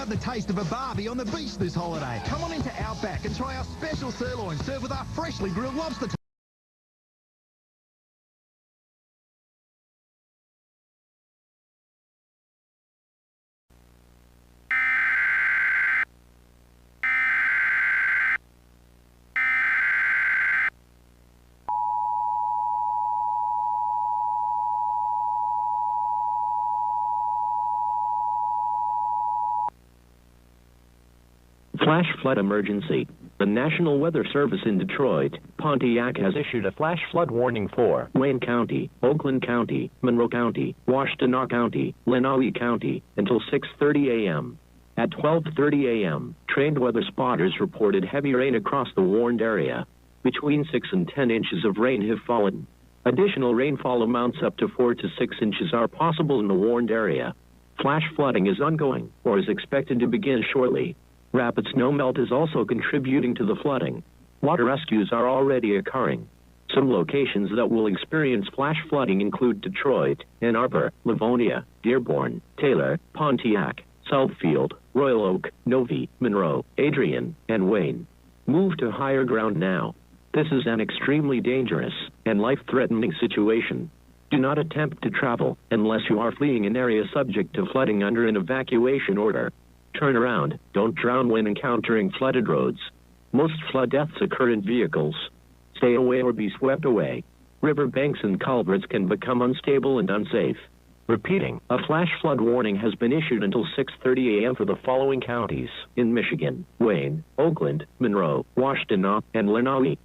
have the taste of a barbie on the beach this holiday. Come on into Outback and try our special sirloin served with our freshly grilled lobster. Flash flood emergency. The National Weather Service in Detroit, Pontiac has issued a flash flood warning for Wayne County, Oakland County, Monroe County, Washtenaw County, Lenawee County until 6:30 a.m. At 12:30 a.m., trained weather spotters reported heavy rain across the warned area. Between 6 and 10 inches of rain have fallen. Additional rainfall amounts up to 4 to 6 inches are possible in the warned area. Flash flooding is ongoing or is expected to begin shortly. Rapid snowmelt is also contributing to the flooding. Water rescues are already occurring. Some locations that will experience flash flooding include Detroit, Ann Arbor, Livonia, Dearborn, Taylor, Pontiac, Southfield, Royal Oak, Novi, Monroe, Adrian, and Wayne. Move to higher ground now. This is an extremely dangerous and life-threatening situation. Do not attempt to travel unless you are fleeing an area subject to flooding under an evacuation order. Turn around. Don't drown when encountering flooded roads. Most flood deaths occur in vehicles. Stay away or be swept away. River banks and culverts can become unstable and unsafe. Repeating, a flash flood warning has been issued until 6:30 a.m. for the following counties in Michigan: Wayne, Oakland, Monroe, Washtenaw, and Lenawee.